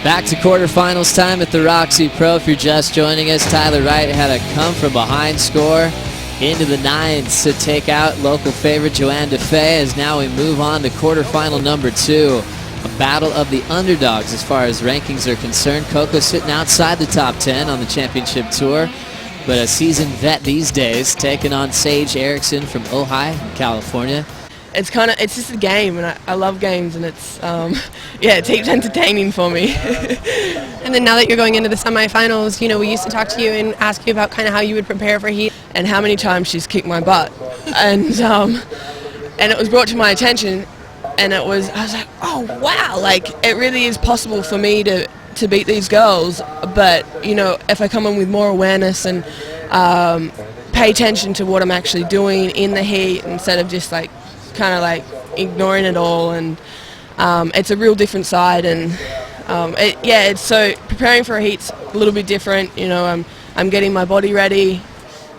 Back to quarterfinals time at the Roxy Pro. If you're just joining us, Tyler Wright had a come-from-behind score into the nines to take out local favorite Joanne DeFay, as now we move on to quarterfinal number 2. A battle of the underdogs as far as rankings are concerned. Coco sitting outside the top 10 on the championship tour, but a seasoned vet these days, taking on Sage Erickson from Ojai, California. It's just a game, and I love games, and it's it keeps entertaining for me. And then now that you're going into the semifinals, you know, we used to talk to you and ask you about kind of how you would prepare for heat. And how many times she's kicked my butt. And it was brought to my attention, and I was like, oh wow, like it really is possible for me to beat these girls, but you know, if I come in with more awareness and pay attention to what I'm actually doing in the heat instead of just like kind of like ignoring it all, and it's a real different side, and it's so preparing for a heat's a little bit different. You know, I'm getting my body ready.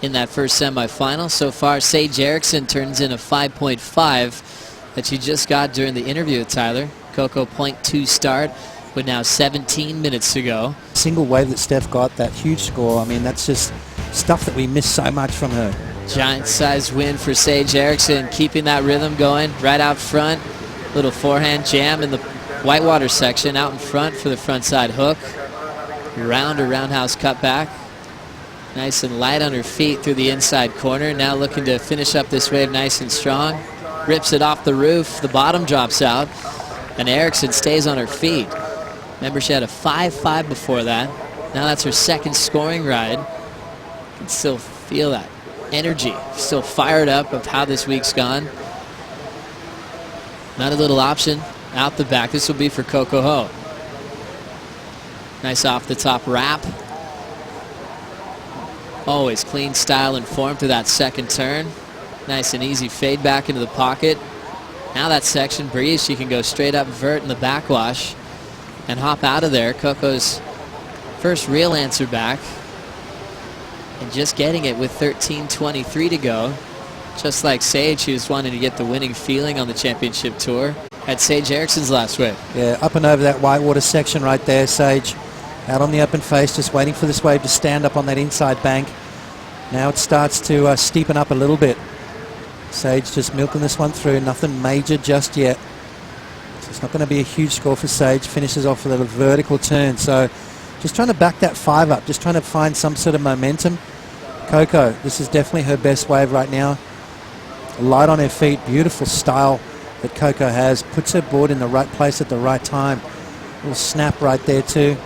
In that first semifinal so far, Sage Erickson turns in a 5.5 that she just got during the interview with Tyler. Coco 0.2 start with now 17 minutes to go. Single wave that Steph got, that huge score, I mean, that's just stuff that we miss so much from her. Giant size win for Sage Erickson, keeping that rhythm going right out front. Little forehand jam in the whitewater section out in front for the front side hook. Round or roundhouse cutback. Nice and light on her feet through the inside corner. Now looking to finish up this wave nice and strong. Rips it off the roof. The bottom drops out. And Erickson stays on her feet. Remember, she had a 5.5 before that. Now that's her second scoring ride. You can still feel that energy, still fired up of how this week's gone. Another little option out the back. This will be for Coco Ho. Nice off the top wrap. Always clean style and form through that second turn. Nice and easy fade back into the pocket. Now that section breeze, she can go straight up vert in the backwash and hop out of there. Coco's first real answer back. And just getting it with 13:23 to go. Just like Sage, she was wanting to get the winning feeling on the championship tour. Had Sage Erickson's last wave. Yeah, up and over that whitewater section right there, Sage. Out on the open face, just waiting for this wave to stand up on that inside bank. Now it starts to steepen up a little bit. Sage just milking this one through, nothing major just yet. So it's not going to be a huge score for Sage. Finishes off with a vertical turn, so just trying to back that 5 up, just trying to find some sort of momentum. Coco, this is definitely her best wave right now. Light on her feet, beautiful style that Coco has. Puts her board in the right place at the right time. Little snap right there too.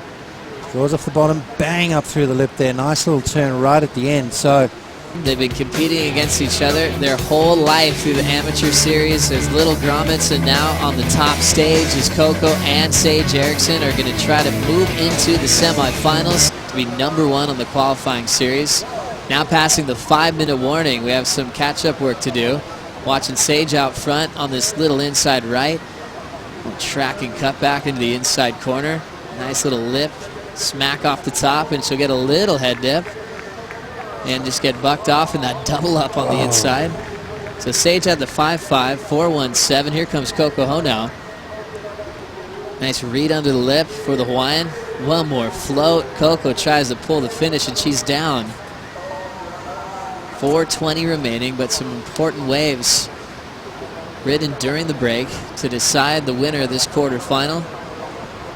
Draws off the bottom, bang up through the lip there. Nice little turn right at the end. So they've been competing against each other their whole life through the amateur series as little grommets, and now on the top stage is Coco and Sage Erickson are going to try to move into the semifinals to be number 1 on the qualifying series. Now passing the 5-minute warning, we have some catch-up work to do. Watching Sage out front on this little inside right. Tracking cut back into the inside corner. Nice little lip, smack off the top, and she'll get a little head dip. And just get bucked off in that double up on the inside. So Sage had the 5.5, 4.17. Here comes Coco Ho now. Nice read under the lip for the Hawaiian. One more float. Coco tries to pull the finish, and she's down. 4:20 remaining, but some important waves ridden during the break to decide the winner of this quarterfinal.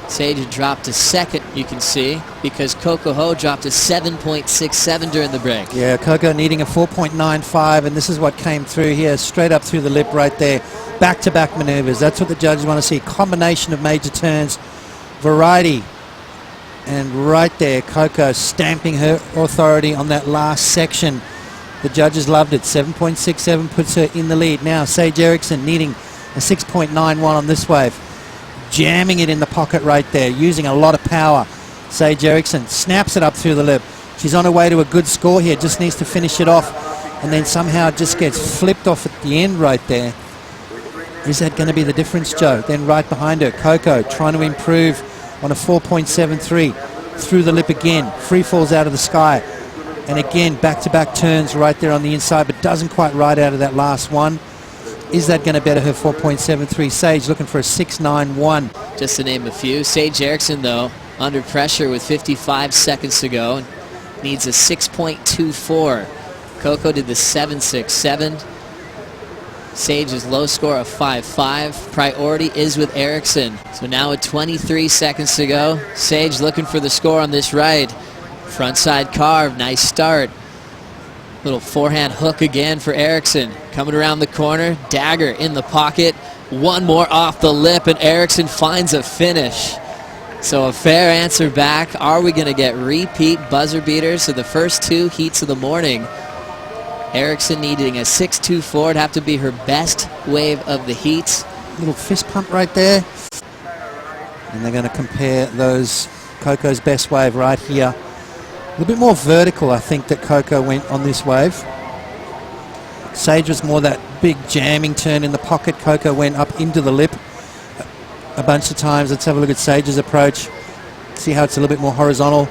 Sage had dropped to second, you can see, because Coco Ho dropped to 7.67 during the break. yeah, Coco needing a 4.95, and this is what came through here, straight up through the lip right there. Back-to-back maneuvers. That's what the judges want to see. Combination of major turns, variety. And right there, Coco stamping her authority on that last section. The judges loved it. 7.67 puts her in the lead. Now Sage Erickson needing a 6.91 on this wave. Jamming it in the pocket right there, using a lot of power. Sage Erickson snaps it up through the lip. She's on her way to a good score here, just needs to finish it off, and then somehow it just gets flipped off at the end right there. Is that going to be the difference, Joe? Then right behind her, Coco trying to improve on a 4.73. Through the lip again, free falls out of the sky. And again, back-to-back turns right there on the inside, but doesn't quite ride out of that last one. Is that going to better her 4.73? Sage looking for a 6.91. just to name a few. Sage Erickson, though, under pressure with 55 seconds to go, needs a 6.24. Coco did the 7.67. Sage's low score of 5.5. Priority is with Erickson. So now with 23 seconds to go, Sage looking for the score on this right. Frontside carve, nice start. Little forehand hook again for Erickson. Coming around the corner, dagger in the pocket. One more off the lip, and Erickson finds a finish. So a fair answer back. Are we going to get repeat buzzer beaters? So the first two heats of the morning, Erickson needing a 6.24. It'd have to be her best wave of the heats. Little fist pump right there. And they're going to compare those. Coco's best wave right here. A little bit more vertical, I think, that Coco went on this wave. Sage was more that big jamming turn in the pocket. Coco went up into the lip a bunch of times. Let's have a look at Sage's approach. See how it's a little bit more horizontal.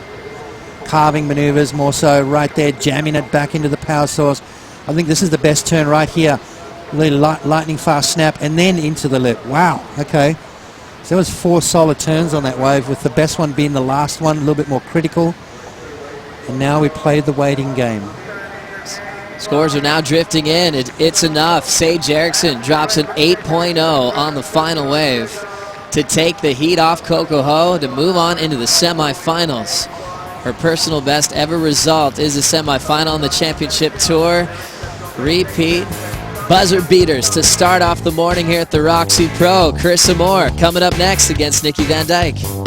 Carving maneuvers more so right there, jamming it back into the power source. I think this is the best turn right here. Really lightning fast snap and then into the lip. Wow, okay. So there was 4 solid turns on that wave, with the best one being the last one, a little bit more critical. And now we played the waiting game. Scores are now drifting in. It's enough. Sage Erickson drops an 8.0 on the final wave to take the heat off Coco Ho to move on into the semifinals. Her personal best ever result is the semifinal on the championship tour. Repeat buzzer beaters to start off the morning here at the Roxy Pro. Chris Amore coming up next against Nikki Van Dyke.